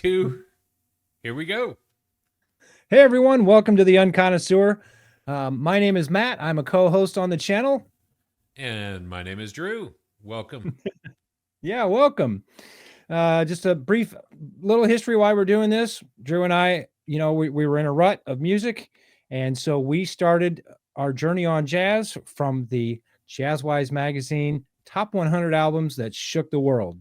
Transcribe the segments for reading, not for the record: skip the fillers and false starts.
2, here we go. Hey everyone, welcome to the Unconnoisseur. My name is Matt. I'm a co-host on the channel. And my name is Drew. Welcome. Yeah, welcome. Just a brief little history why we're doing this. Drew and I, we were in a rut of music, and so we started our journey on jazz from the Jazzwise magazine top 100 albums that shook the world.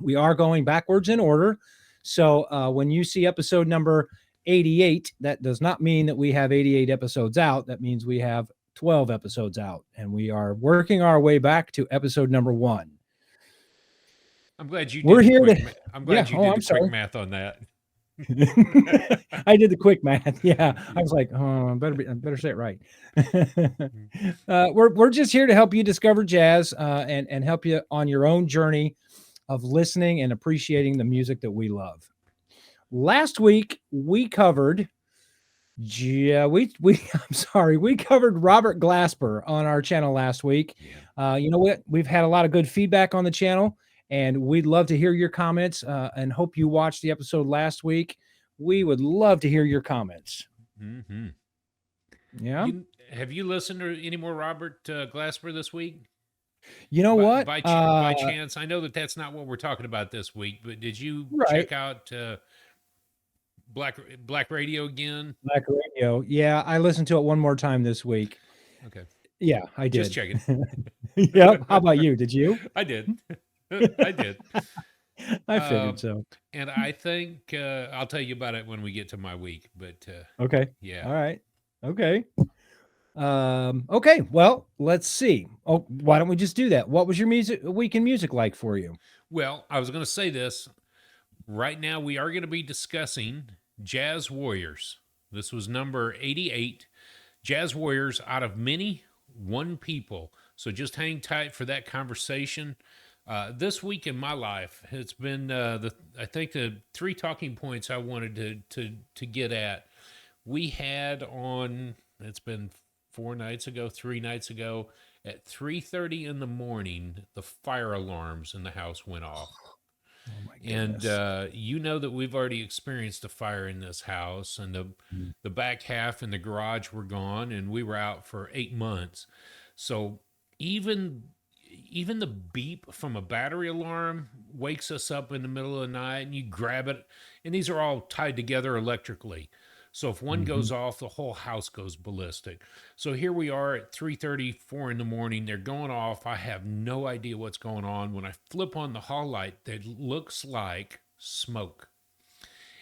We are going backwards in order. So when you see episode number 88, that does not mean that we have 88 episodes out. That means we have 12 episodes out, and we are working our way back to episode number 1. I'm glad you We're did the here quick to, I'm yeah. glad you Oh, did I'm the quick sorry. math on that. I did the quick math. Yeah, I was like, oh, I better say it right. We're just here to help you discover jazz and help you on your own journey of listening and appreciating the music that we love. Last week we covered, yeah, we I'm sorry, we covered Robert Glasper on our channel last week. Yeah. You know what? We've had a lot of good feedback on the channel, and we'd love to hear your comments. And hope you watched the episode last week. We would love to hear your comments. hmm Yeah. Have you listened to any more Robert Glasper this week? You know By, what? by ch- by chance, I know that that's not what we're talking about this week, but did you Right. check out Black Radio again? Black Radio. Yeah, I listened to it one more time this week. Okay, Yeah, I just did. checking. Yep. How about you? Did you? I did. I did. I figured Um, so. and I think I'll tell you about it when we get to my week. But Okay. yeah. All right. Okay. Okay. Well, let's see. Oh, why don't we just do that? What was your week in music like for you? Well, I was going to say this. Right now, we are going to be discussing Jazz Warriors. This was number 88. Jazz Warriors, out of many, one people. So just hang tight for that conversation. This week in my life, it's been I think the three talking points I wanted to get at. We had on, it's been 4 nights ago, 3 nights ago, at 3:30 in the morning, the fire alarms in the house went off. Oh my And goodness. you know that we've already experienced a fire in this house, and the back half and the garage were gone, and we were out for 8 months. So even even the beep from a battery alarm wakes us up in the middle of the night, and you grab it, and these are all tied together electrically. So if one Mm-hmm. goes off, the whole house goes ballistic. So here we are at 3:34 in the morning. They're going off. I have no idea what's going on. When I flip on the hall light, it looks like smoke.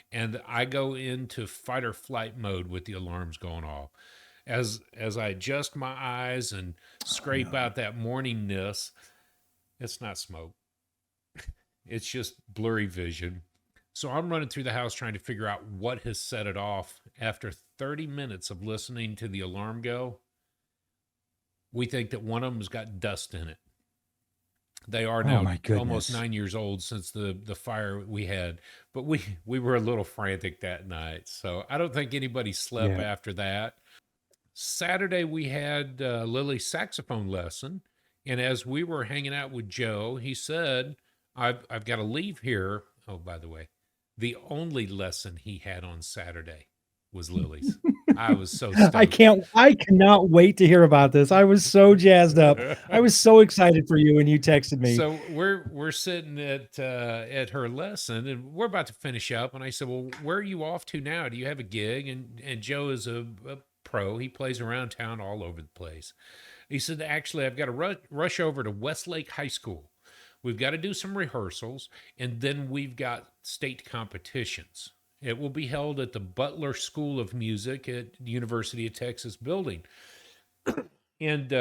And I go into fight or flight mode with the alarms going off. As I adjust my eyes and Oh scrape no. out that morningness, it's not smoke. It's just blurry vision. So I'm running through the house trying to figure out what has set it off. After 30 minutes of listening to the alarm go, we think that one of them's got dust in it. They are Oh now my almost goodness. 9 years old since the fire we had, but we were a little frantic that night. So I don't think anybody slept Yeah. after that. Saturday we had Lily's saxophone lesson, and as we were hanging out with Joe, he said, "I've got to leave here." Oh, by the way, the only lesson he had on Saturday was Lily's. I was so stoked. I cannot wait to hear about this. I was so jazzed up. I was so excited for you when you texted me. So we're sitting at her lesson, and we're about to finish up. And I said, "Well, where are you off to now? Do you have a gig?" And Joe is a pro. He plays around town all over the place. He said, "Actually, I've got to rush over to Westlake High School. We've got to do some rehearsals, and then we've got state competitions. It will be held at the Butler School of Music at the University of Texas building." And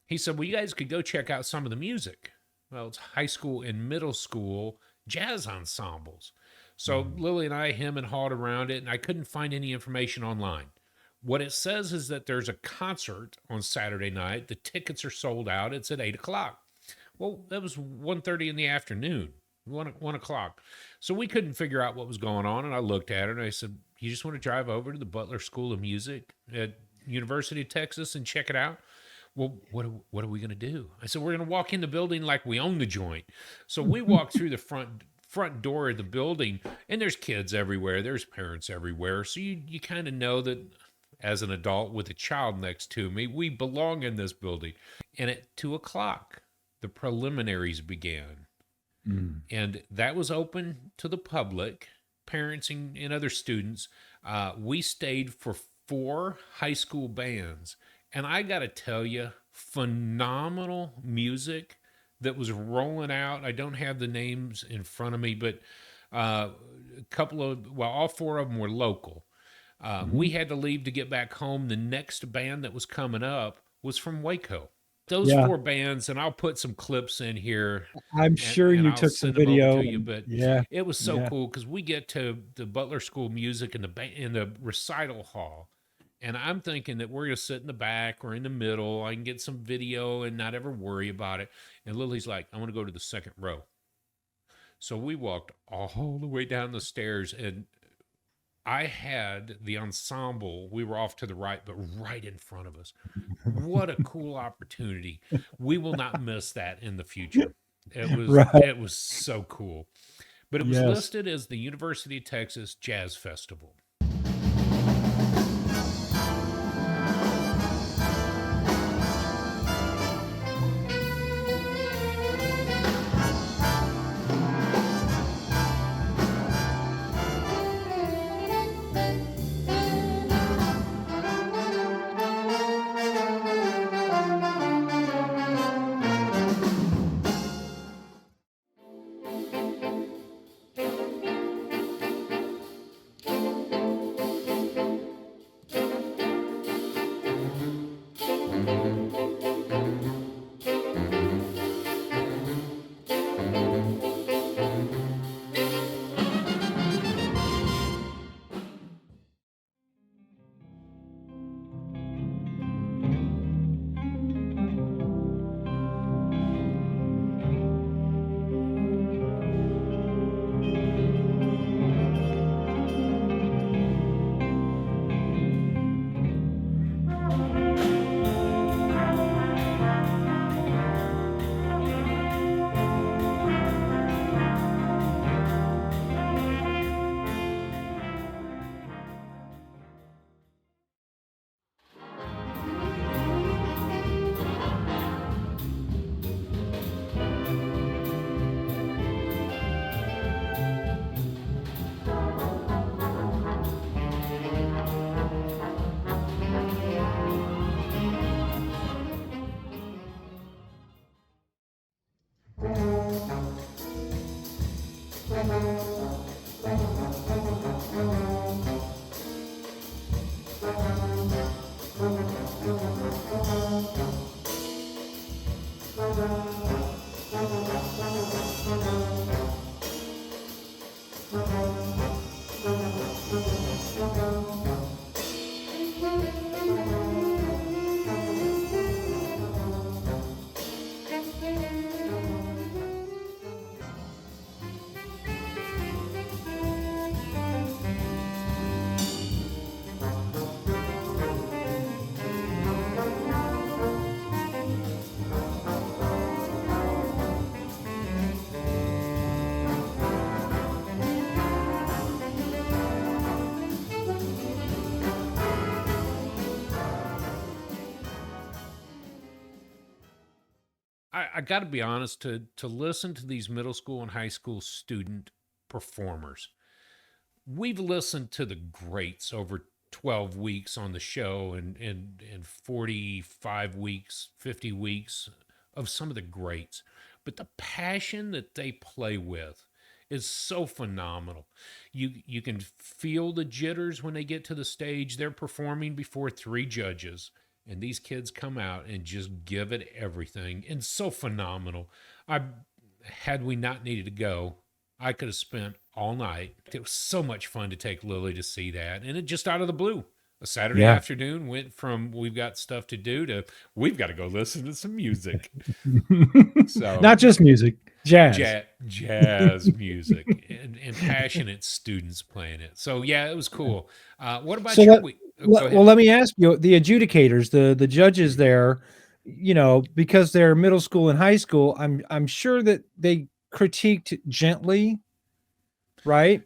he said, "Well, you guys could go check out some of the music." Well, it's high school and middle school jazz ensembles. So Mm. Lily and I him and hawed around it, and I couldn't find any information online. What it says is that there's a concert on Saturday night. The tickets are sold out. It's at 8 o'clock. Well, that was 1:30 in the afternoon, 1 o'clock. So we couldn't figure out what was going on. And I looked at her and I said, "You just want to drive over to the Butler School of Music at University of Texas and check it out?" "Well, what are we going to do?" I said, "We're going to walk in the building like we own the joint." So we walked through the front door of the building, and there's kids everywhere, there's parents everywhere. So you kind of know that as an adult with a child next to me, we belong in this building. And at 2 o'clock, the preliminaries began. Mm. And that was open to the public, parents and other students. We stayed for 4 high school bands. And I got to tell you, phenomenal music that was rolling out. I don't have the names in front of me, but a couple of, well, all 4 of them were local. We Mhm. had to leave to get back home. The next band that was coming up was from Waco. Those Yeah, 4 bands, and I'll put some clips in here I'm sure and you I'll took some send them over video to you. and But yeah, it was so yeah. cool because we get to the Butler School Music in the recital hall, and I'm thinking that we're gonna sit in the back or in the middle. I can get some video and not ever worry about it. And Lily's like, "I want to go to the second row." So we walked all the way down the stairs, and I had the ensemble. We were off to the right, but right in front of us. What a cool opportunity. We will not miss that in the future. Right. It was so cool. But it was Yes. listed as the University of Texas Jazz Festival. I got to be honest, to listen to these middle school and high school student performers, we've listened to the greats over 12 weeks on the show, and 45 weeks, 50 weeks of some of the greats. But the passion that they play with is so phenomenal. You can feel the jitters when they get to the stage. They're performing before 3 judges, and these kids come out and just give it everything. And so phenomenal. I Had we not needed to go, I could have spent all night. It was so much fun to take Lily to see that. And it just out of the blue. A Saturday Yeah. afternoon went from we've got stuff to do to we've got to go listen to some music. So Not just music, jazz. jazz music and passionate students playing it. So yeah, it was cool. What So about your week? Oh, go well, ahead. let me ask you, the adjudicators, the judges there, you know, because they're middle school and high school, I'm sure that they critiqued gently, right?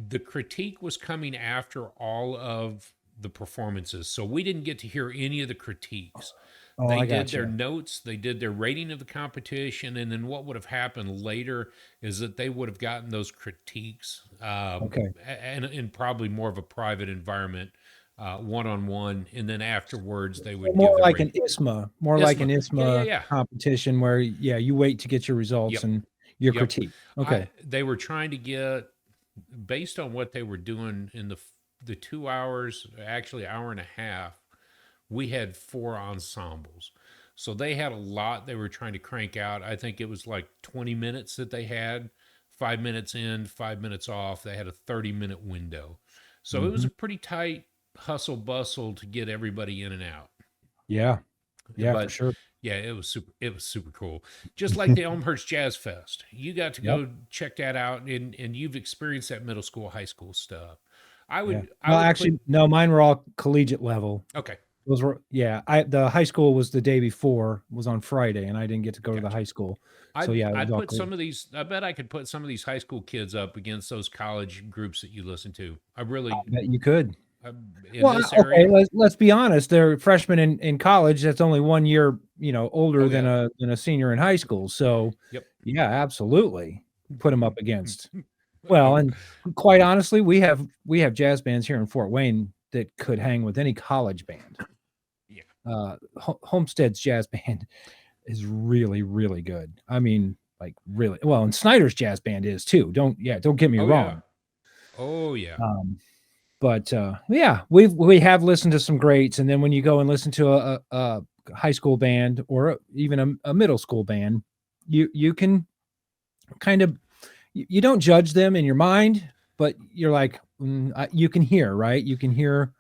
The critique was coming after all of the performances, so we didn't get to hear any of the critiques. Oh, They I did got their you. notes, they did their rating of the competition, and then what would have happened later is that they would have gotten those critiques, Okay. and in probably more of a private environment, one on one, and then afterwards they So would give more their like rate. an ISMA, more like ISMA, an yeah, yeah, ISMA yeah, competition where, yeah, you wait to get your results yep, and your yep. critique. Okay. They were trying to get, based on what they were doing in the 2 hours, actually hour and a half, we had four ensembles. So they had a lot they were trying to crank out. I think it was like 20 minutes that they had, 5 minutes in, 5 minutes off. They had a 30-minute window. So it was Hmm. a pretty tight hustle bustle to get everybody in and out. Yeah. Yeah, for But sure. yeah, it was super cool. Just like the Elmhurst Jazz Fest. You got to Yep. go check that out, and you've experienced that middle school, high school stuff. I Yeah. would I Well, would put actually, no, mine were all collegiate level. okay, Those were, yeah. The high school was the day before, was on Friday, and I didn't get to go to the gotcha. high school. So yeah, it was I'd all put cool. some of these. I bet I could put some of these high school kids up against those college groups that you listen to. I I really bet you could. in Well, this okay, area. let's be honest. They're freshmen in college. That's only 1 year, older Oh yeah, than a senior in high school. So, yep. yeah, absolutely, put them up against. Well, and quite honestly, we have jazz bands here in Fort Wayne that could hang with any college band. Yeah. Homestead's jazz band is really, really good. I mean, like really well, and Snyder's jazz band is too. Don't get me Oh yeah. wrong. Oh yeah. Um, but yeah, we have listened to some greats, and then when you go and listen to a high school band or even a middle school band, you can kind of you don't judge them in your mind, but you're like you can hear, right? You can hear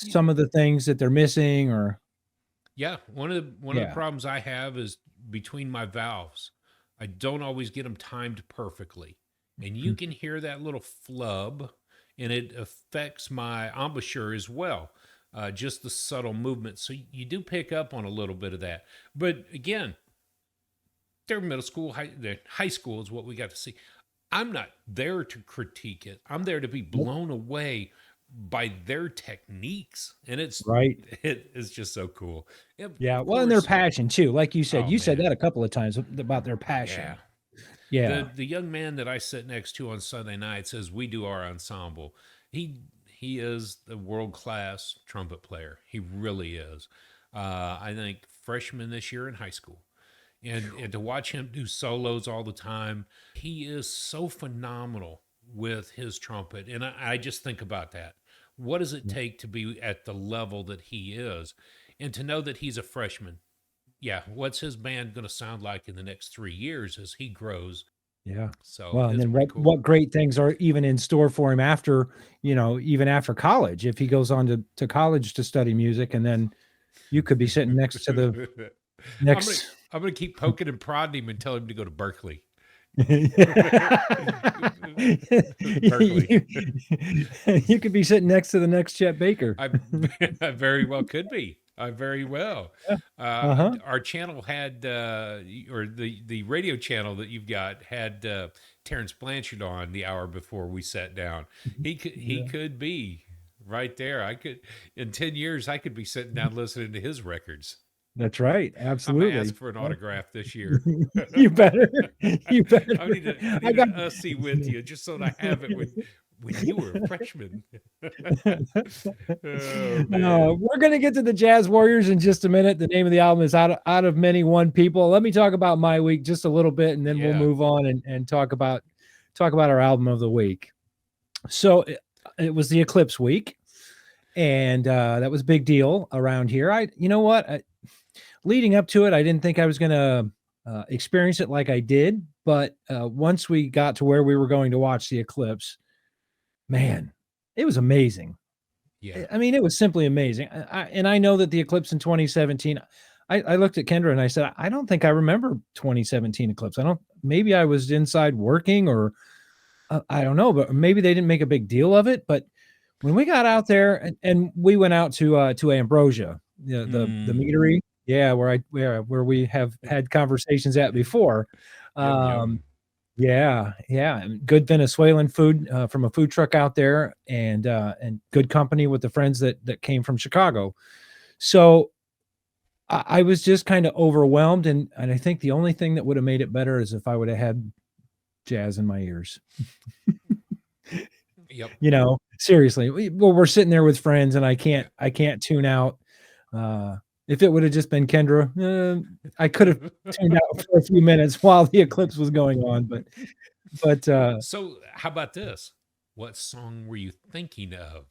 Y- some of the things that they're missing, or Yeah. One of the yeah, problems I have is between my valves. I don't always get them timed perfectly, and you mm, can hear that little flub, and it affects my embouchure as well. Just the subtle movement. So you do pick up on a little bit of that. But again, their middle school, their high school is what we got to see. I'm not there to critique it. I'm there to be yep, blown away by their techniques, and right. it is just so cool. Yeah, Of well, and their course, passion too. Like oh you said man, that a couple of times about their yeah. passion. Yeah, The young man that I sit next to on Sunday nights as we do our ensemble, he is the world class trumpet player. He really is. I think freshman this year in high school. And to watch him do solos all the time, he is so phenomenal with his trumpet. And I just think about that. What does it take to be at the level that he is? And to know that he's a freshman. Yeah, what's his band going to sound like in the next 3 years as he grows? yeah. So Well, and it's then pretty cool. what great things are even in store for him after, even after college, if he goes on to college to study music, and then you could be sitting next to the I'm gonna next. I'm gonna keep poking and prodding him and tell him to go to Berkeley. Berkeley. You you could be sitting next to the next Chet Baker. I I very well could be. I very well. Yeah. Uh-huh. Our channel had, or the radio channel that you've got had Terrence Blanchard on the hour before we sat down. He Yeah. could be right there. I could in 10 years I could be sitting down listening to his records. That's right. I might ask Absolutely. for an Yeah. autograph this year. You better. You I better. need to I I need got an Ussie with you just so that I have it when you were a freshman. Oh man. We're gonna get to the Jazz Warriors in just a minute. The name of the album is Out of Many One People. Let me talk about my week just a little bit, and then we'll Yeah. move on and talk about our album of the week. So it was the Eclipse week, and that was a big deal around here. You know what? Leading up to it, I didn't think I was gonna experience it like I did, but once we got to where we were going to watch the Eclipse, man, it was amazing. Yeah. I mean, it was simply amazing. And I know that the Eclipse in 2017, I looked at Kendra and I said, I don't think I remember 2017 Eclipse. Maybe I was inside working, or I don't know, but maybe they didn't make a big deal of it. But when we got out there, and we went out to Ambrosia, the Mm. meadery, yeah, where we have had conversations at before. Yum Um, yum. Yeah, yeah, and good Venezuelan food, from a food truck out there, and good company with the friends that came from Chicago. So, I was just kinda overwhelmed, and I think the only thing that would've made it better is if I woulda had jazz in my ears. Yep. Seriously, we're sitting there with friends, and I can't tune out. If it would've just been Kendra, I could've tuned out for a few minutes while the eclipse was going on, but So, how about this? What song were you thinking of?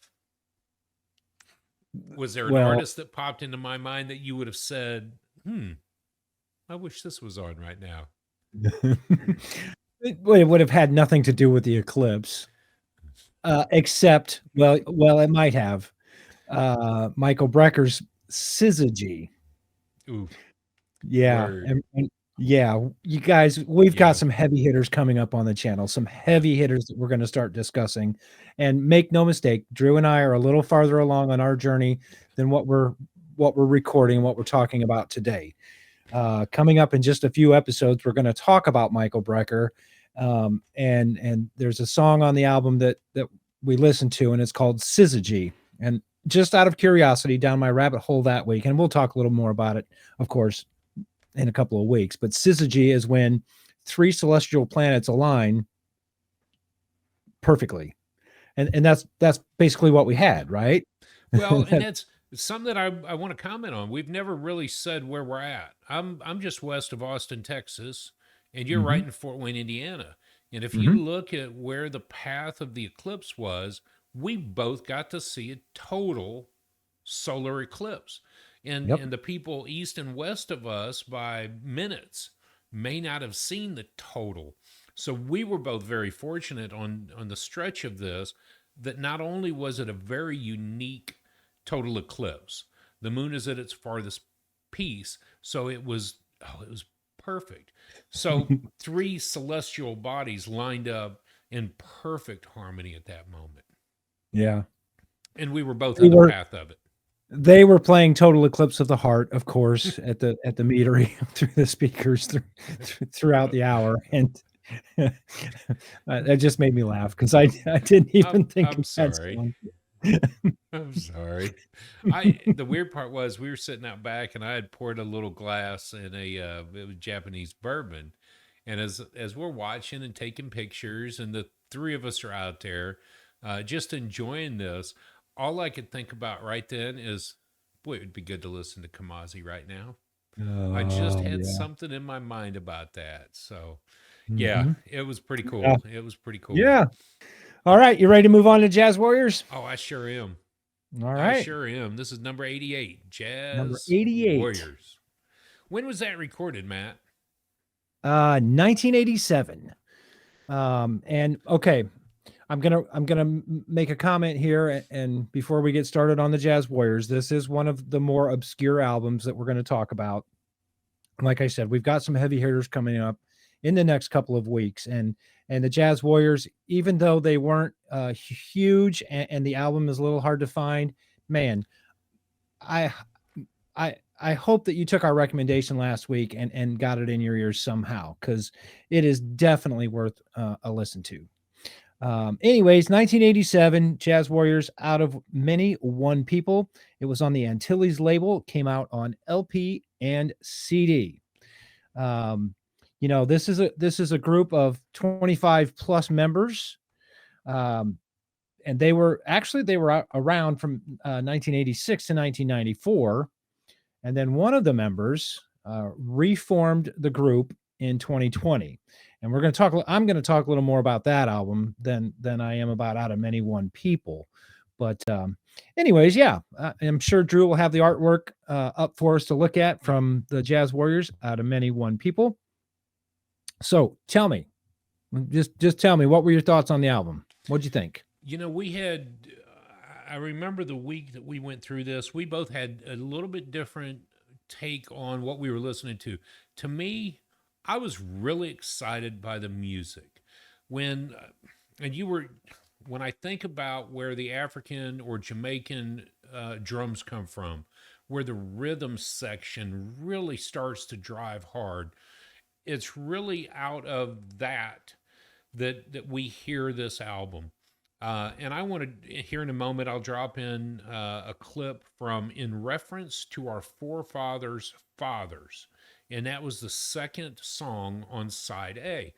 Was there an well, artist that popped into my mind that you would have said, "Hmm, I wish this was on right now"? it would have had nothing to do with the eclipse, except it might have, Michael Brecker's Syzygy. Ooh, Yeah, word. and yeah, you guys, we've got Yeah. some heavy hitters coming up on the channel, some heavy hitters that we're gonna start discussing, and make no mistake, Drew and I are a little farther along on our journey than what we're recording, what we're talking about today. Coming up in just a few episodes, we're gonna talk about Michael Brecker, and there's a song on the album that we listened to, and it's called Syzygy, and just out of curiosity, down my rabbit hole that week, and we'll talk a little more about it, of course, in a couple of weeks. But syzygy is when three celestial planets align perfectly, and that's basically what we had, right? Well, and that's something that I want to comment on. We've never really said where we're at. I'm just west of Austin, Texas, and you're Hmm. right in Fort Wayne, Indiana. And if you Hmm. look at where the path of the eclipse was, we both got to see a total solar eclipse. Yep. And the people east and west of us by minutes may not have seen the total. So we were both very fortunate on the stretch of this that not only was it a very unique total eclipse, the moon is at its farthest piece, so it was perfect. So three celestial bodies lined up in perfect harmony at that moment. Yeah. And we were both They in the were path of it. they were playing Total Eclipse of the Heart, of course, at the metery through the speakers throughout the hour, and that just made me laugh because I didn't even think I'm of that sorry. song. I'm sorry. I The weird part was we were sitting out back and I had poured a little glass in it was Japanese bourbon. And as we're watching and taking pictures and the three of us are out there just enjoying this, all I could think about right then is, boy, it would be good to listen to Kamazi right now. I just Oh, had yeah. something in my mind about that. So, yeah, Mhm. it was pretty Yeah. cool. It was pretty cool. Yeah. All right, you ready to move on to Jazz Warriors? Oh, I sure am. All I right. sure am. This is number 88, Number Jazz 88. Warriors. When was that recorded, Matt? 1987. And okay, I'm gonna make a comment here, and before we get started on the Jazz Warriors, this is one of the more obscure albums that we're going to talk about. Like I said, we've got some heavy hitters coming up in the next couple of weeks, and the Jazz Warriors, even though they weren't huge, and the album is a little hard to find, man, I I hope that you took our recommendation last week and got it in your ears somehow, because it is definitely worth a listen to. Anyways, 1987, Jazz Warriors, out of many, one people. It was on the Antilles label. It came out on LP and CD. Um, this is a group of 25 plus members. Um, and they were around from 1986 to 1994. And then one of the members reformed the group in 2020. And I'm going to talk a little more about that album than I am about Out of Many One People. But anyways, yeah, I'm sure Drew will have the artwork up for us to look at from the Jazz Warriors, Out of Many One People. So tell me, just tell me, what were your thoughts on the album? What'd you think? We had, I remember the week that we went through this, we both had a little bit different take on what we were listening to. To me, I was really excited by the music. When, and you were, when I think about where the African or Jamaican drums come from, where the rhythm section really starts to drive hard, it's really out of that. that we hear this album. And I want to, here in a moment, I'll drop in a clip from In Reference to Our Forefathers' Fathers. And that was the second song on side A.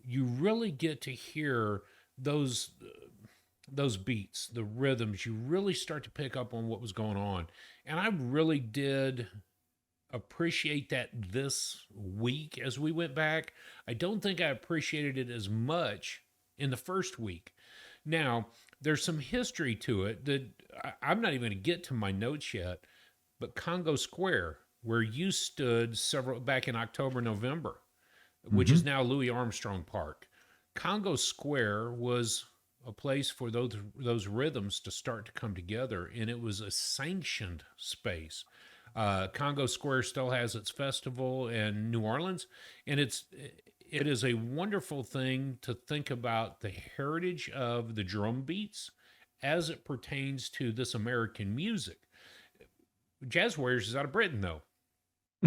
You really get to hear those those beats, the rhythms. You really start to pick up on what was going on. And I really did appreciate that this week as we went back. I don't think I appreciated it as much in the first week. Now, there's some history to it that I'm not even going to get to my notes yet, but Congo Square, where you stood several back in October, November, which Mm-hmm. is now Louis Armstrong Park. Congo Square was a place for those rhythms to start to come together, and it was a sanctioned space. Congo Square still has its festival in New Orleans, and it is a wonderful thing to think about the heritage of the drum beats as it pertains to this American music. Jazz Warriors is out of Britain, though,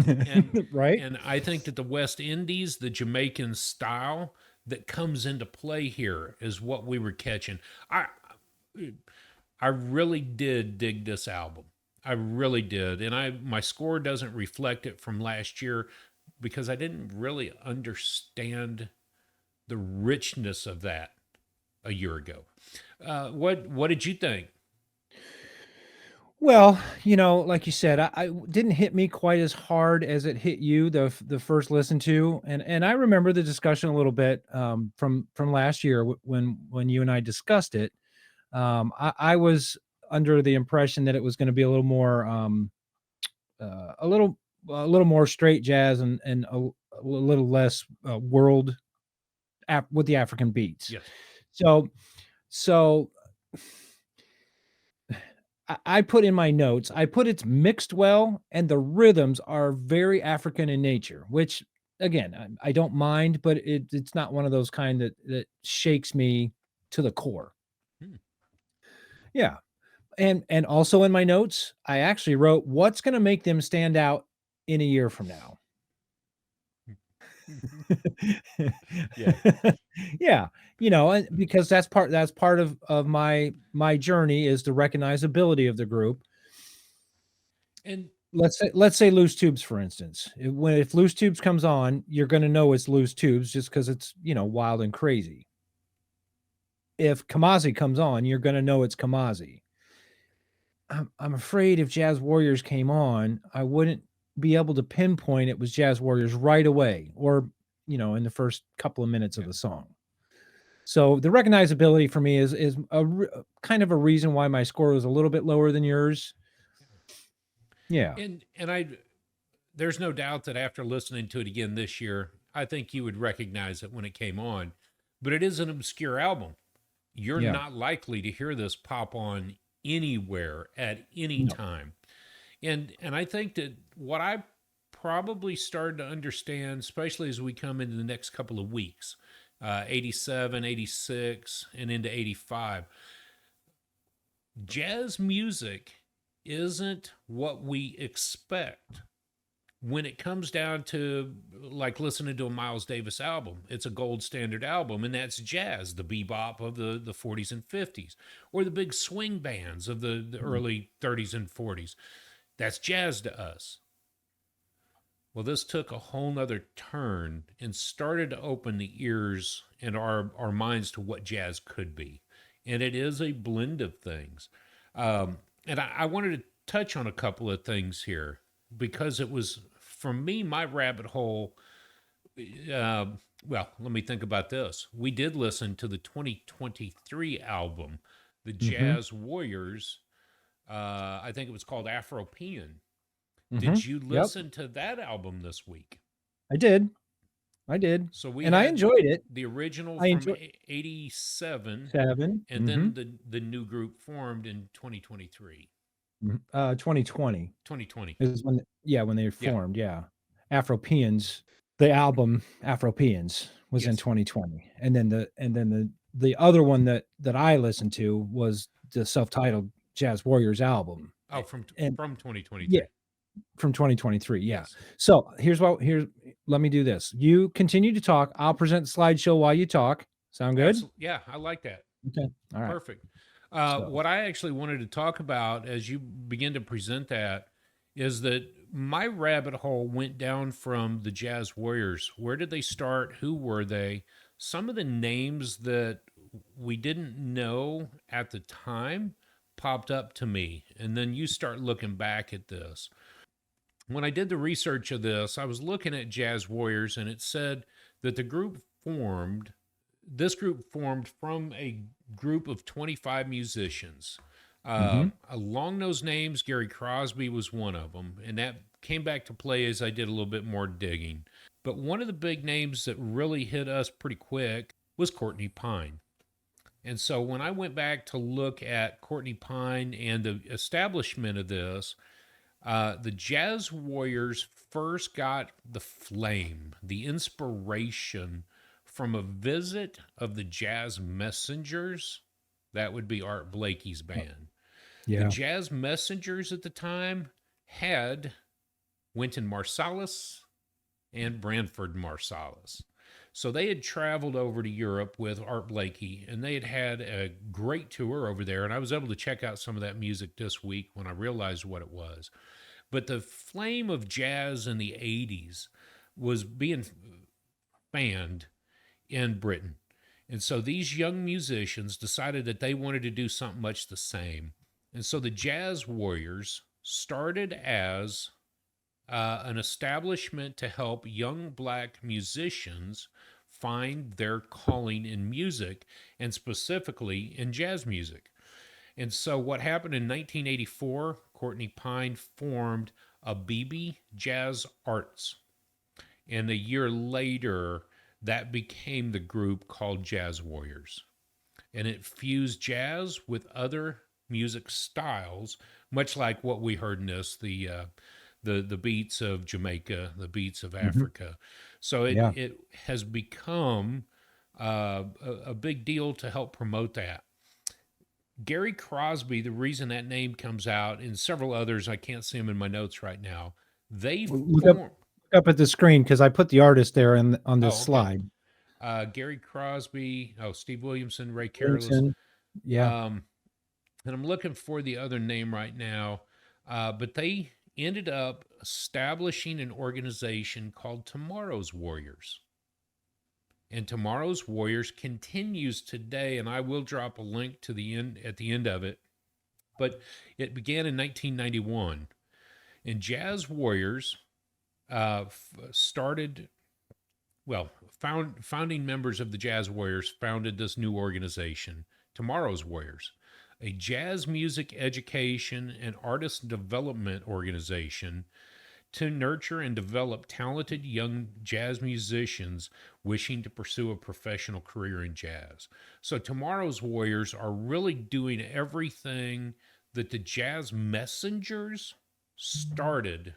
and Right. and I think that the West Indies, the Jamaican style that comes into play here is what we were catching. I really did dig this album. I really did. And my score doesn't reflect it from last year because I didn't really understand the richness of that a year ago. What did you think? Well, like you said, didn't hit me quite as hard as it hit you the first listen to, and I remember the discussion a little bit from last year when you and I discussed it. I was under the impression that it was going to be a little more uh, a little a little more straight jazz and a little less world with the African beats. Yes. So so I put in my notes, I put it's mixed well, and the rhythms are very African in nature, which again, I don't mind, but it's not one of those kind that shakes me to the core. Hmm. Yeah. And also in my notes, I actually wrote what's going to make them stand out in a year from now. Yeah. Yeah, and because that's part of my journey is the recognizability of the group. And Let's say Loose Tubes, for instance. If Loose Tubes comes on, you're gonna know it's Loose Tubes just because it's, wild and crazy. If Kamasi comes on, you're gonna know it's Kamasi. I'm afraid if Jazz Warriors came on, I wouldn't be able to pinpoint it was Jazz Warriors right away or, in the first couple of minutes of yeah. the song. So the recognizability for me is kind of a reason why my score was a little bit lower than yours. Yeah. And there's no doubt that after listening to it again this year, I think you would recognize it when it came on. But it is an obscure album. You're Yeah. not likely to hear this pop on anywhere at any No. time. And I think that what I probably started to understand, especially as we come into the next couple of weeks, 87, 86, and into 85, jazz music isn't what we expect when it comes down to like listening to a Miles Davis album. It's a gold standard album, and that's jazz, the bebop of the 40s and 50s, or the big swing bands of the early 30s and 40s. That's jazz to us. Well, this took a whole nother turn and started to open the ears and our minds to what jazz could be. And it is a blend of things. And I wanted to touch on a couple of things here because it was, for me, my rabbit hole. Uh, well, let me think about this. We did listen to the 2023 album, The Mhm. Jazz Warriors. I think it was called Afropean. Mhm. Did you Yep. listen to that album this week? I did. I did. So we And I had enjoyed it. the original I from enjoyed 87, 7. and then Mhm. the new group formed in 2023, 2020 2020. is when they Yeah. formed, yeah. Afropeans, the album Afropeans was in Yes. 2020. And then the other one that I listened to was the self-titled Jazz Warriors album. Oh, And from yeah, 2023. from 2023, yeah. Yes. So, here's let me do this. You continue to talk, I'll present the slideshow while you talk, Sound good? Absolutely. Yeah, I like that. Okay. All right. Perfect. So, What I actually wanted to talk about as you begin to present that is that my rabbit hole went down from the Jazz Warriors. Where did they start? Who were they? Some of the names that we didn't know at the time popped up to me. And then you start looking back at this. When I did the research of this, I was looking at Jazz Warriors and it said that this group formed from a group of 25 musicians. mhm. Along those names, Gary Crosby was one of them, and that came back to play as I did a little bit more digging. But one of the big names that really hit us pretty quick was Courtney Pine. And so when I went back to look at Courtney Pine and the establishment of this, the Jazz Warriors first got the flame, the inspiration from a visit of the Jazz Messengers. That would be Art Blakey's band. The Yeah. Jazz Messengers at the time had Wynton Marsalis and Branford Marsalis. So they had traveled over to Europe with Art Blakey and they had had a great tour over there. And I was able to check out some of that music this week when I realized what it was. But the flame of jazz in the 80s was being fanned in Britain. And so these young musicians decided that they wanted to do something much the same. And so the Jazz Warriors started as an establishment to help young black musicians find their calling in music and specifically in jazz music. And so what happened in 1984, Courtney Pine formed Abebe Jazz Arts. And a year later, that became the group called Jazz Warriors. And it fused jazz with other music styles, much like what we heard in this, the beats of Jamaica, the beats of Mhm. Africa. So it Yeah. it has become a big deal to help promote that. Gary Crosby, the reason that name comes out, and several others, I can't see them in my notes right now. They Look up form. at the screen because I put the artist there on this Oh, okay. slide. Gary Crosby. Oh, Steve Williamson, Ray Careless. Williamson. Yeah. Um, and I'm looking for the other name right now. But they ended up establishing an organization called Tomorrow's Warriors. And Tomorrow's Warriors continues today, and I will drop a link to the end at the end of it. But it began in 1991, and Jazz Warriors started. Well, founding members of the Jazz Warriors founded this new organization, Tomorrow's Warriors, a jazz music education and artist development organization to nurture and develop talented young jazz musicians wishing to pursue a professional career in jazz. So Tomorrow's Warriors are really doing everything that the Jazz Messengers started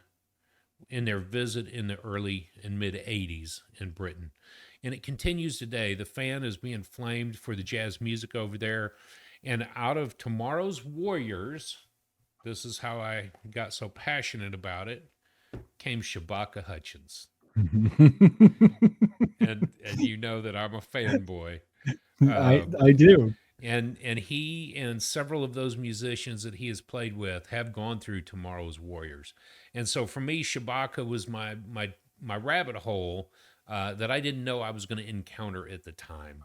in their visit in the early and mid 80s in Britain. And it continues today. The fan is being flamed for the jazz music over there. And out of Tomorrow's Warriors, this is how I got so passionate about it, came Shabaka Hutchins. And you know that I'm a fanboy. I do. And he and several of those musicians that he has played with have gone through Tomorrow's Warriors. And so for me, Shabaka was my rabbit hole that I didn't know I was going to encounter at the time.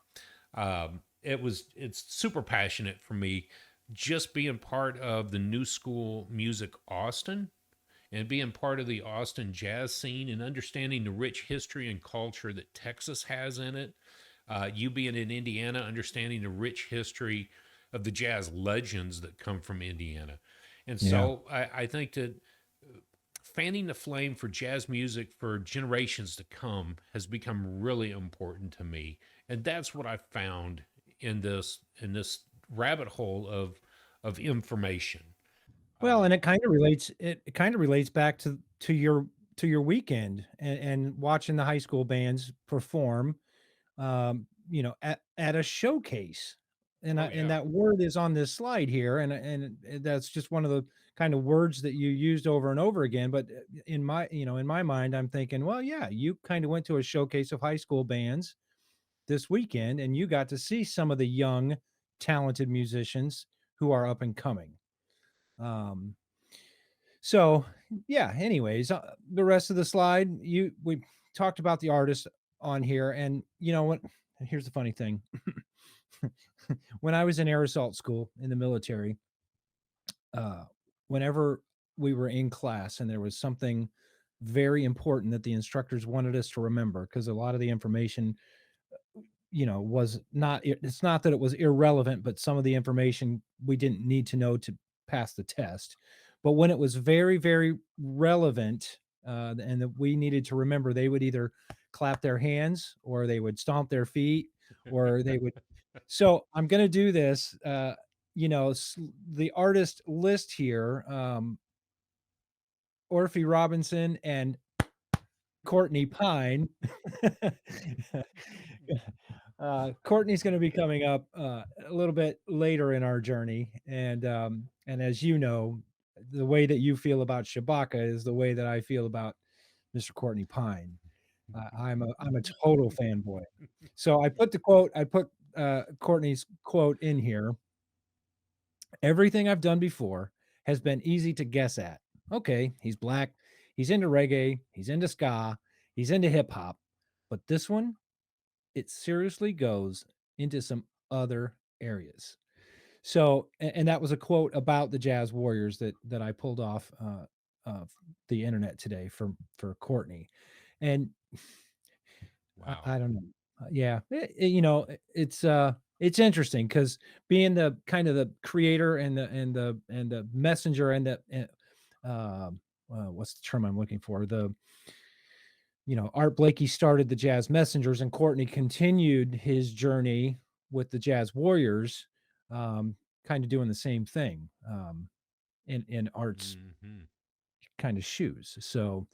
It's super passionate for me just being part of the New School Music Austin and being part of the Austin jazz scene and understanding the rich history and culture that Texas has in it. You being in Indiana, understanding the rich history of the jazz legends that come from Indiana. And Yeah. so I think that fanning the flame for jazz music for generations to come has become really important to me. And that's what I found in this rabbit hole of information. Well, and Um, it kind of relates back to your weekend and watching the high school bands perform, at a showcase. oh And yeah. that word is on this slide here, and that's just one of the kind of words that you used over and over again. But in my mind, I'm thinking, well, yeah, you kind of went to a showcase of high school bands this weekend, and you got to see some of the young, talented musicians who are up and coming. Um, so yeah. Anyways, the rest of the slide, we talked about the artist on here, and you know what? Here's the funny thing: when I was in air assault school in the military, uh, whenever we were in class and there was something very important that the instructors wanted us to remember, because a lot of the information, was not, it's not that it was irrelevant, but some of the information we didn't need to know to pass the test. But when it was very, very relevant, and that we needed to remember, they would either clap their hands or they would stomp their feet or they would. So I'm going to do this. The artist list here, Orphy Robinson and Courtney Pine. Courtney's going to be coming up a little bit later in our journey, and as you know, the way that you feel about Shabaka is the way that I feel about Mr. Courtney Pine. I'm a total fanboy. So I put Courtney's quote in here. Everything I've done before has been easy to guess at. Okay, he's black, he's into reggae, he's into ska, he's into hip hop, but this one, it seriously goes into some other areas. So, and that was a quote about the Jazz Warriors that I pulled off the internet today for Courtney, and Wow. I don't know. Yeah, it's interesting because being the kind of the creator and the messenger and what's the term I'm looking for? Art Blakey started the Jazz Messengers, and Courtney continued his journey with the Jazz Warriors, kind of doing the same thing in Art's kind of shoes. So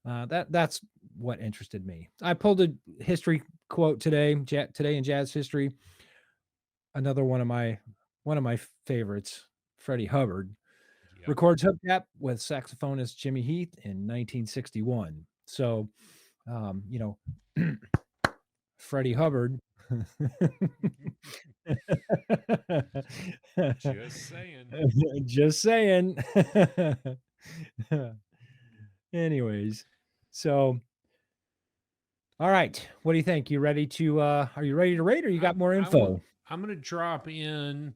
that's what interested me. I pulled a history quote today in jazz history. Another one of my favorites, Freddie Hubbard, records hubcap with saxophonist Jimmy Heath in 1961. So, Freddie Hubbard. Just saying. Just saying. Anyways, so all right, what do you think? You ready to are you ready to rate, or you got more info? I'm going to drop in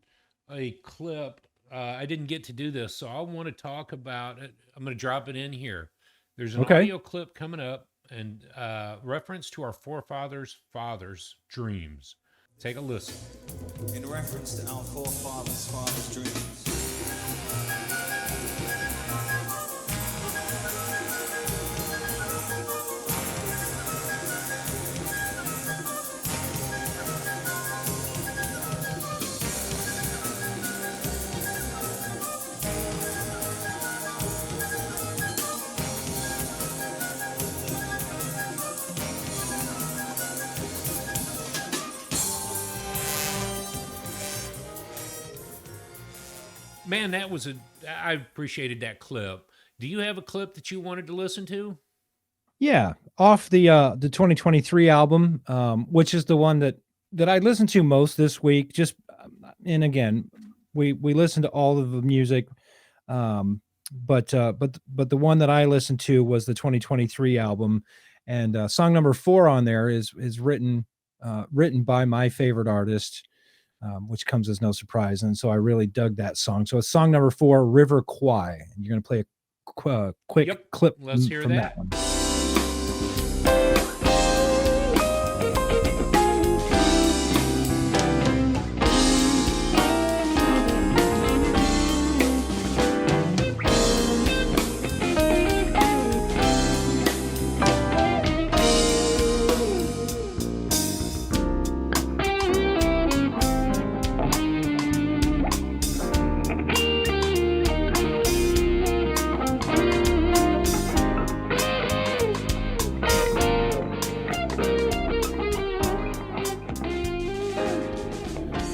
a clip. I didn't get to do this, so I want to talk about it. I'm going to drop it in here. There's an audio clip coming up, and reference to our forefathers' dreams. Take a listen. In reference to our forefathers' dreams. Man, I appreciated that clip. Do you have a clip that you wanted to listen to? Yeah, off the 2023 album, which is the one that I listened to most this week. And again, we listened to all of the music, but the one that I listened to was the 2023 album, and song number 4 on there is written by my favorite artist, which comes as no surprise. And so I really dug that song. So it's song number 4, River Kwai. And you're going to play a quick clip Let's hear from that one.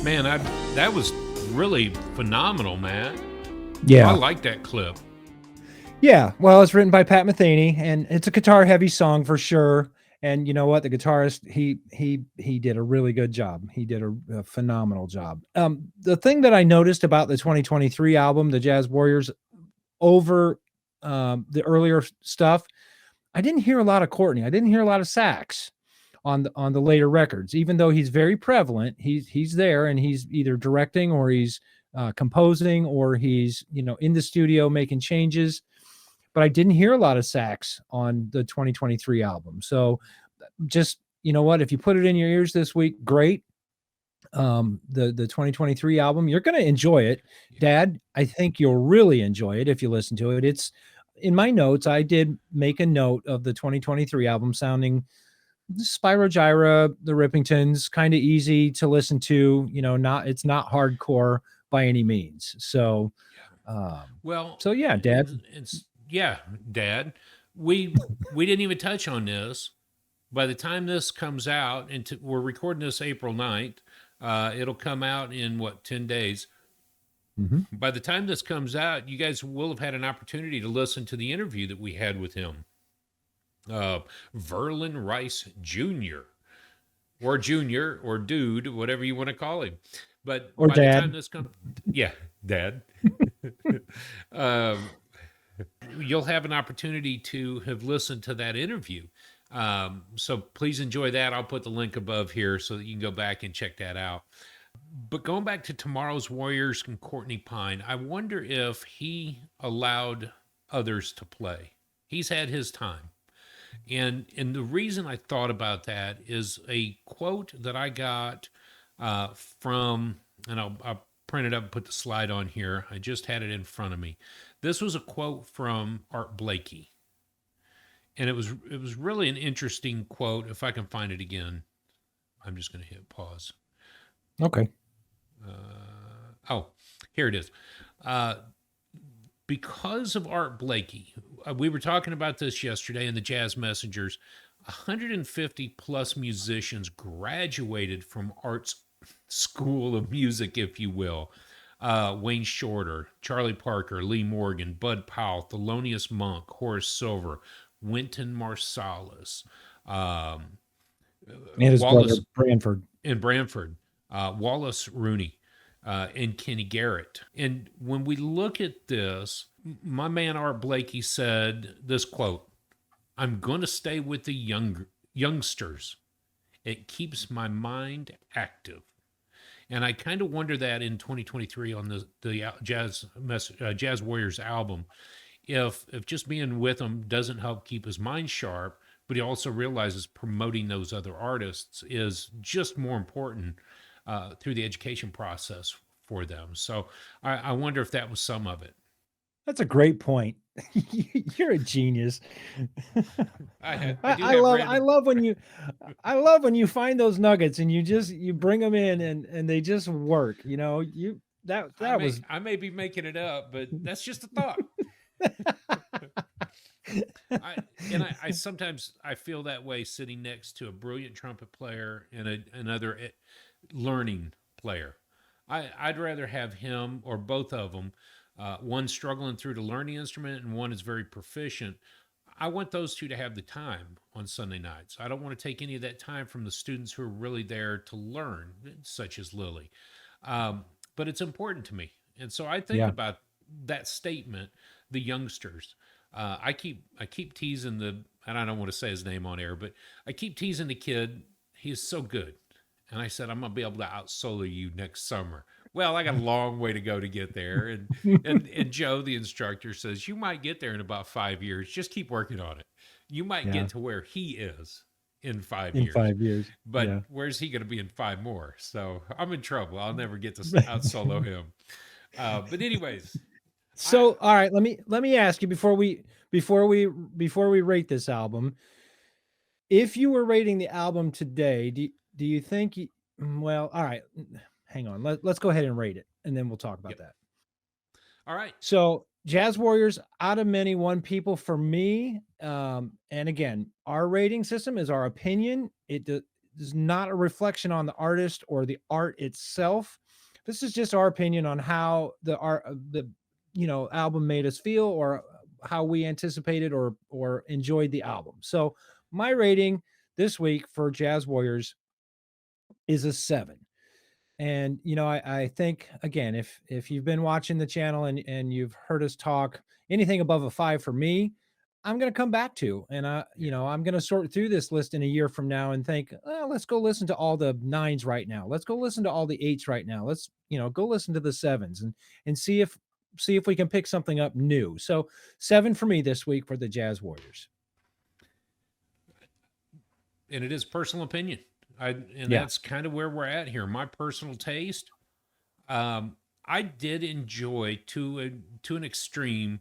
Man, that was really phenomenal, Matt. Yeah, I like that clip. Yeah, well, it's written by Pat Metheny, and it's a guitar-heavy song for sure. And you know what? The guitarist, he did a really good job. He did a phenomenal job. The thing that I noticed about the 2023 album, the Jazz Warriors, over the earlier stuff, I didn't hear a lot of Courtney. I didn't hear a lot of sax on the later records, even though he's very prevalent. He's there, and he's either directing, or he's composing, or he's in the studio making changes. But I didn't hear a lot of sax on the 2023 album. So just, you know what, if you put it in your ears this week, great. The 2023 album, you're going to enjoy it. Dad, I think you'll really enjoy it if you listen to it. It's in my notes. I did make a note of the 2023 album sounding Spyro Gyra, the Rippingtons, kind of easy to listen to, it's not hardcore by any means. So, Well, so yeah, Dad. Yeah, Dad. We didn't even touch on this. By the time this comes out, and we're recording this April 9th, it'll come out in 10 days. Mm-hmm. By the time this comes out, you guys will have had an opportunity to listen to the interview that we had with him. Verlin Rice Jr. or Junior or Dude, whatever you want to call him. But or by Dad. the time this comes, yeah, Dad. You'll have an opportunity to have listened to that interview. So please enjoy that. I'll put the link above here so that you can go back and check that out. But going back to Tomorrow's Warriors and Courtney Pine, I wonder if he allowed others to play. He's had his time. And the reason I thought about that is a quote that I got from, and I'll print it up and put the slide on here. I just had it in front of me. This was a quote from Art Blakey. And it was really an interesting quote. If I can find it again, I'm just going to hit pause. Okay. Here it is. Because of Art Blakey, we were talking about this yesterday in the Jazz Messengers. 150 plus musicians graduated from Art's School of Music, if you will. Wayne Shorter, Charlie Parker, Lee Morgan, Bud Powell, Thelonious Monk, Horace Silver, Wynton Marsalis, and his Wallace brother Branford, Wallace Rooney, and Kenny Garrett. And when we look at this, my man Art Blakey said this quote, "I'm going to stay with the youngsters. It keeps my mind active." And I kind of wonder that in 2023 on the Jazz Warriors album, if just being with them doesn't help keep his mind sharp, but he also realizes promoting those other artists is just more important through the education process for them. So I wonder if that was some of it. That's a great point. You're a genius. I love when you find those nuggets and you bring them in and they just work. I may be making it up, but that's just a thought. I sometimes I feel that way sitting next to a brilliant trumpet player and another learning player. I'd rather have him or both of them, one struggling through to learn the instrument and one is very proficient. I want those two to have the time on Sunday nights. I don't want to take any of that time from the students who are really there to learn, such as Lily. But it's important to me. And so I think about that statement, the youngsters. I keep teasing and I don't want to say his name on air, but I keep teasing the kid. He is so good. And I said, I'm going to be able to out-solo you next summer. Well, I got a long way to go to get there. And Joe, the instructor, says, you might get there in about 5 years. Just keep working on it. You might get to where he is in 5 years. In 5 years. But where's he going to be in 5 more? So I'm in trouble. I'll never get to out-solo him. But anyways. So, all right, let me ask you before we rate this album, if you were rating the album today, do you think well, all right, hang on. Let's go ahead and rate it and then we'll talk about that. All right. So, Jazz Warriors, out of many, one people for me. And again, our rating system is our opinion. It is not a reflection on the artist or the art itself. This is just our opinion on how the album made us feel or how we anticipated or enjoyed the album. So my rating this week for Jazz Warriors is a 7. And I think again, if you've been watching the channel and you've heard us talk, anything above a 5 for me, I'm going to come back to. And I'm going to sort through this list in a year from now and think, let's go listen to all the 9s right now. Let's go listen to all the 8s right now. Let's, go listen to the 7s and see if we can pick something up new. So 7 for me this week for the Jazz Warriors. And it is personal opinion. Yeah. That's kind of where we're at here. My personal taste, I did enjoy to an extreme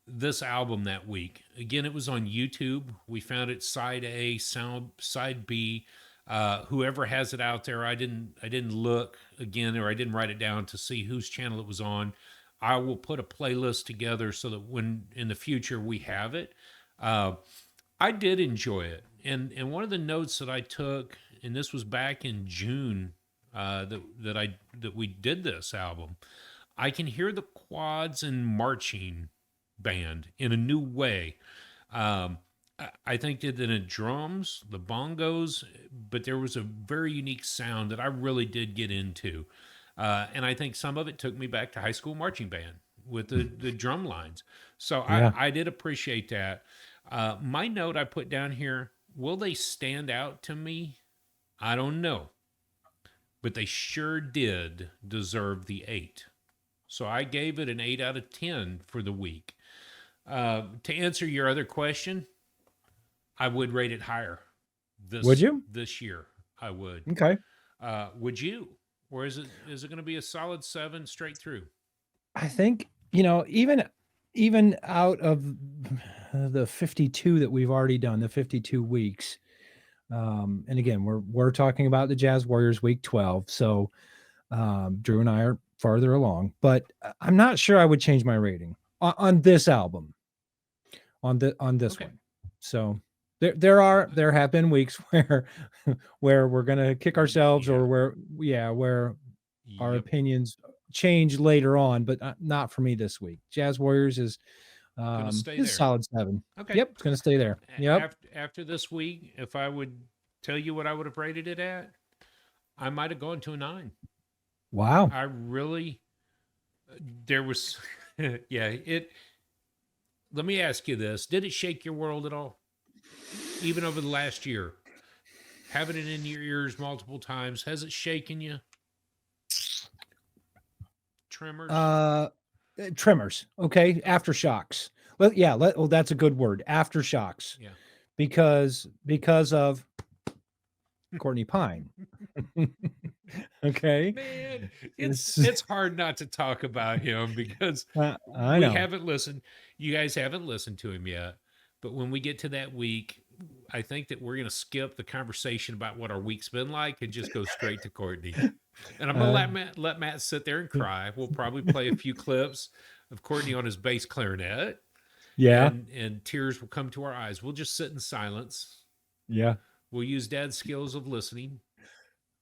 this album that week. Again, it was on YouTube. We found it side A, side B. Whoever has it out there, I didn't look again, or I didn't write it down to see whose channel it was on. I will put a playlist together so that when in the future we have it. I did enjoy it. And one of the notes that I took, and this was back in June, that we did this album, I can hear the quads and marching band in a new way. I think that in the drums, the bongos, but there was a very unique sound that I really did get into. And I think some of it took me back to high school marching band with the drum lines. So Yeah. I did appreciate that. My note I put down here, will they stand out to me? I don't know. But they sure did deserve the 8. So I gave it an 8 out of 10 for the week. To answer your other question, I would rate it higher. Would you? This year, I would. Okay. Would you? Or is it going to be a solid 7 straight through? I think, even out of the 52 that we've already done, the 52 weeks. And again, we're talking about the Jazz Warriors week 12. So Drew and I are farther along, but I'm not sure I would change my rating on this album, on this Okay. one. So there have been weeks where we're going to kick ourselves, or where our Yep. opinions change later on, but not for me this week. Jazz Warriors is stay is there. a solid 7. Okay. Yep, it's going to stay there. Yep. After this week, if I would tell you what I would have rated it at, I might have gone to a 9. Wow. I really, there was, let me ask you this. Did it shake your world at all? Even over the last year? Having it in your ears multiple times, has it shaken you? Tremors? Tremors. Okay. Aftershocks. Well, that's a good word. Aftershocks. Yeah. Because of Courtney Pine. Okay. Man, it's hard not to talk about him because I know. haven't listened. You guys haven't listened to him yet. But when we get to that week, I think that we're going to skip the conversation about what our week's been like and just go straight to Courtney. And I'm going to let Matt sit there and cry. We'll probably play a few clips of Courtney on his bass clarinet. Yeah. And tears will come to our eyes. We'll just sit in silence. Yeah. We'll use Dad's skills of listening,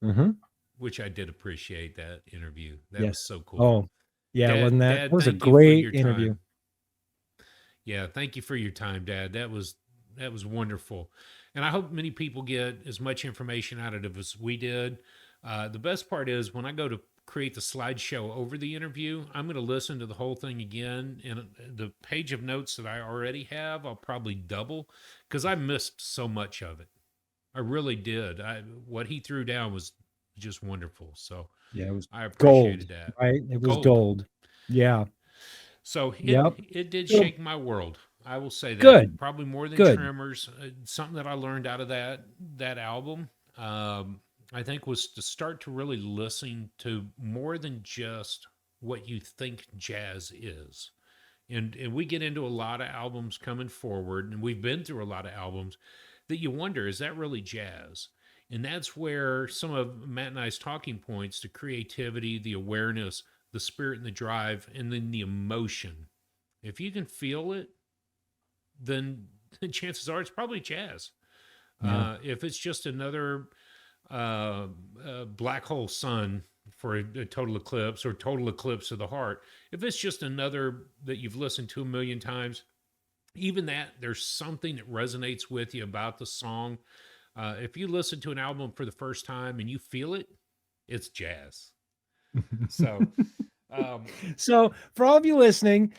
Mm-hmm. which I did appreciate that interview. That Yes. was so cool. Oh, yeah. Dad, Wasn't that? Dad, That was a thank you for great your interview. time. Yeah, thank you for your time, Dad. That was wonderful. And I hope many people get as much information out of it as we did. The best part is when I go to create the slideshow over the interview, I'm going to listen to the whole thing again. And the page of notes that I already have, I'll probably double because I missed so much of it. I really did. What he threw down was just wonderful. So Yeah, it was I gold, appreciated that. right? It was Gold. gold. Yeah. So Yep. it did Good. shake my world. I will say that. Good. Probably more than Good. Tremors. Something that I learned out of that album, I think, was to start to really listen to more than just what you think jazz is. And we get into a lot of albums coming forward, and we've been through a lot of albums that you wonder, is that really jazz? And that's where some of Matt and I's talking points, the creativity, the awareness, the spirit and the drive, and then the emotion. If you can feel it, then chances are it's probably jazz. Yeah. If it's just another black hole sun for a total eclipse or total eclipse of the heart, if it's just another that you've listened to a million times, even that, there's something that resonates with you about the song. If you listen to an album for the first time and you feel it, it's jazz. So, um, So, for all of you listening,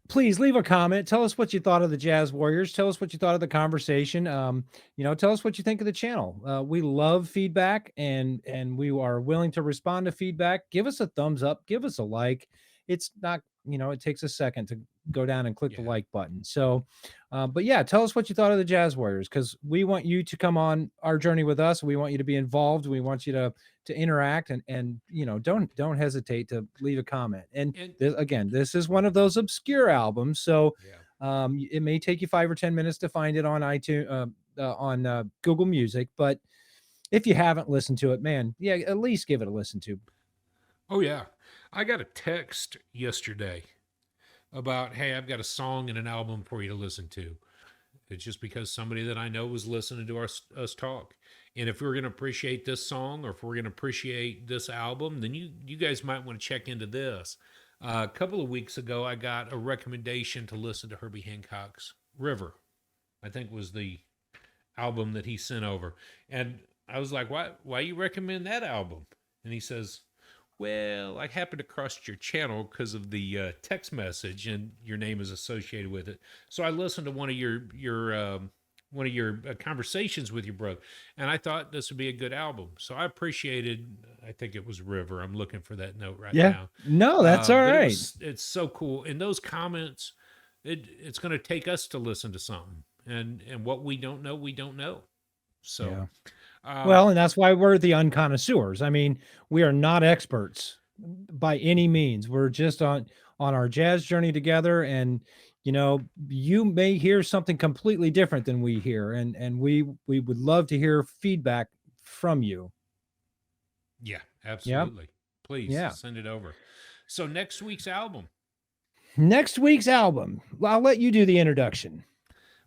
please leave a comment. Tell us what you thought of the Jazz Warriors. Tell us what you thought of the conversation. Tell us what you think of the channel. We love feedback, and we are willing to respond to feedback. Give us a thumbs up. Give us a like. It's not, it takes a second to go down and click the yeah. like button. So, but yeah, tell us what you thought of the Jazz Warriors, because we want you to come on our journey with us. We want you to be involved. We want you to interact, and don't hesitate to leave a comment. And And this is one of those obscure albums, so yeah. it may take you 5 or 10 minutes to find it on iTunes, on Google Music. But if you haven't listened to it, man, yeah, at least give it a listen to. Oh, yeah. I got a text yesterday about, hey, I've got a song and an album for you to listen to. It's just because somebody that I know was listening to us talk. And if we're going to appreciate this song, or if we're going to appreciate this album, then you guys might want to check into this. A couple of weeks ago, I got a recommendation to listen to Herbie Hancock's River. I think was the album that he sent over. And I was like, why you recommend that album? And he says, well, I happened to cross your channel because of the text message, and your name is associated with it. So I listened to one of your conversations with your brother, and I thought this would be a good album. So I appreciated. I think it was River. I'm looking for that note right now. No, that's all But right. it's so cool. In those comments, it's going to take us to listen to something, and what we don't know, we don't know. So. Yeah. Well, and that's why we're the unconnoisseurs. I mean, we are not experts by any means. We're just on our jazz journey together, and you may hear something completely different than we hear, and we would love to hear feedback from you. Yeah, absolutely. Please Yeah. send it over. So next week's album. Next week's album. I'll let you do the introduction.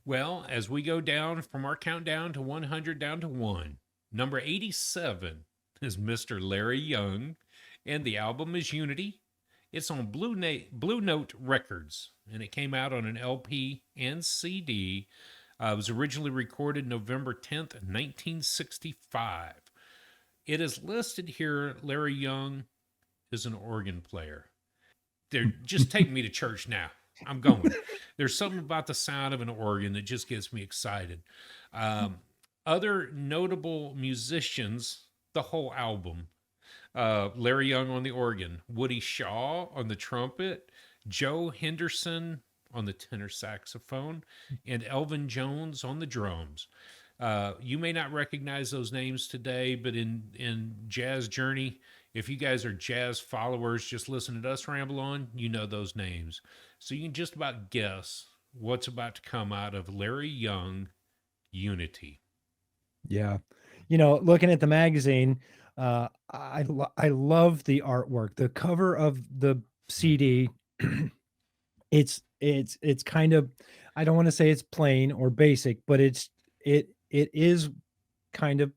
Well, as we go down from our countdown to 100 down to 1, number 87 is Mr. Larry Young, and the album is Unity. It's on Blue Note Records, and it came out on an LP and CD. It was originally recorded November 10th, 1965. It is listed here, Larry Young is an organ player. Just take me to church now. I'm going. There's something about the sound of an organ that just gets me excited. Other notable musicians, the whole album. Larry Young on the organ, Woody Shaw on the trumpet, Joe Henderson on the tenor saxophone, and Elvin Jones on the drums. You may not recognize those names today, but in Jazz Journey, if you guys are jazz followers, just listen to us ramble on, you know those names. So you can just about guess what's about to come out of Larry Young, Unity. Yeah. Looking at the magazine, I love the artwork. The cover of the CD, it's kind of, I don't want to say it's plain or basic, but it is kind of,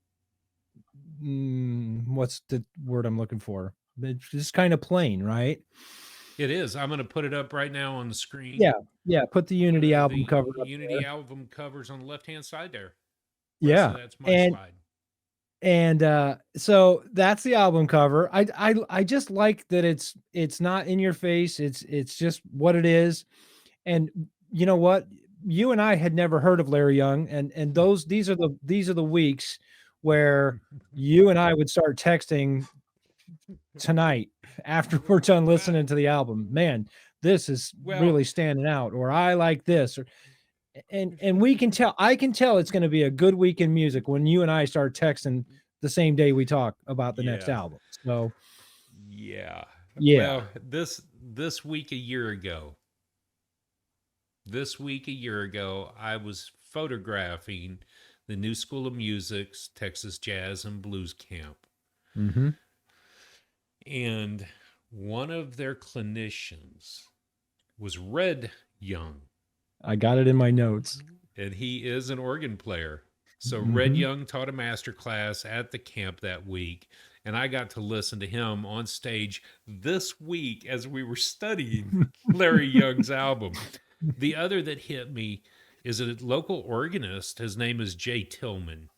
what's the word I'm looking for? It's just kind of plain, right? It is. I'm going to put it up right now on the screen. Yeah. Put the Unity album cover up Unity there. album covers on the left-hand side there. Yeah. So that's my slide. And so that's the album cover. I just like that it's not in your face. It's just what it is. And you know what? You and I had never heard of Larry Young, and these are the weeks where you and I would start texting tonight after we're done listening to the album. Man, this is really standing out, or I like this, or and we can tell, I can tell it's going to be a good week in music when you and I start texting the same day we talk about the next album. So yeah. Well, this week a year ago, I was photographing the New School of Music's Texas Jazz and Blues Camp. Mm-hmm. And one of their clinicians was Red Young. I got it in my notes. And he is an organ player. So Red Young taught a master class at the camp that week, and I got to listen to him on stage this week as we were studying Larry Young's album. The other that hit me is a local organist. His name is Jay Tillman,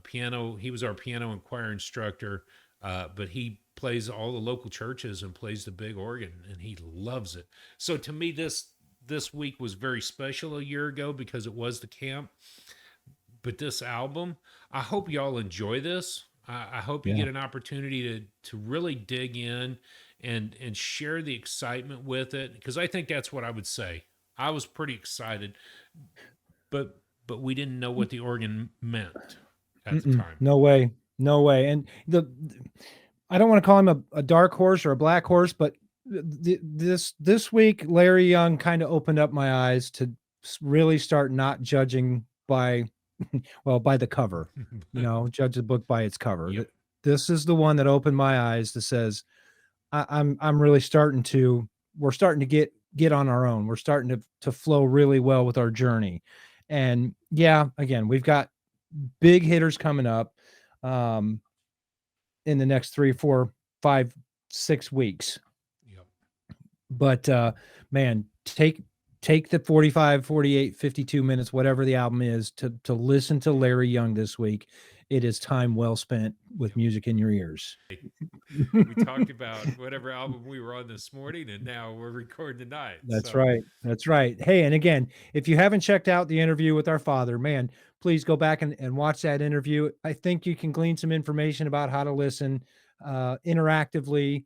piano. He was our piano and choir instructor, but he plays all the local churches and plays the big organ, and he loves it. So to me, this week was very special a year ago because it was the camp. But this album, I hope y'all enjoy this. I hope you Yeah. get an opportunity to really dig in and share the excitement with it, because I think that's what I would say. I was pretty excited, but we didn't know what the organ meant at the time. No way. No way. And I don't want to call him a dark horse or a black horse, but this week, Larry Young kind of opened up my eyes to really start not judging by, well, by the cover, judge the book by its cover. Yep. This is the one that opened my eyes that says, I'm really we're starting to get on our own. We're starting to flow really well with our journey. And yeah, again, we've got big hitters coming up in the next 3, 4, 5, 6 weeks. Yep. But man, take the 45, 48, 52 minutes, whatever the album is, to listen to Larry Young this week. It is time well spent with music in your ears. We talked about whatever album we were on this morning, and now we're recording tonight. That's So, right. That's right. Hey, and again, if you haven't checked out the interview with our father, man, please go back and watch that interview. I think you can glean some information about how to listen interactively,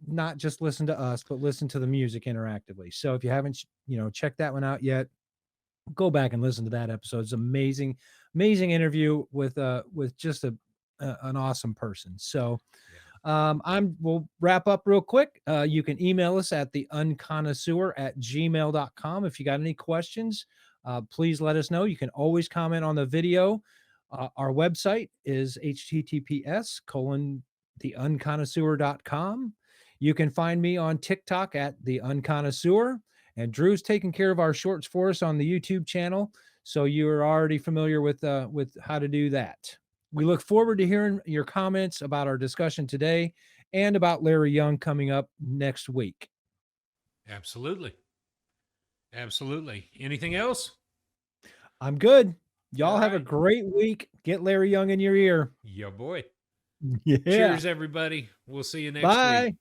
not just listen to us, but listen to the music interactively. So if you haven't, checked that one out yet, go back and listen to that episode. It's amazing, amazing interview with just an awesome person. So we'll wrap up real quick. You can email us at theunconnoisseur@gmail.com. If you got any questions, please let us know. You can always comment on the video. Our website is https://theunconnoisseur.com. You can find me on TikTok at The Unconnoisseur, and Drew's taking care of our shorts for us on the YouTube channel. So you're already familiar with how to do that. We look forward to hearing your comments about our discussion today and about Larry Young coming up next week. absolutely. Absolutely. Anything else? I'm good. Y'all have a right. great week. Get Larry Young in your ear. Yeah, boy. Yeah. Cheers, everybody. We'll see you next week. Bye.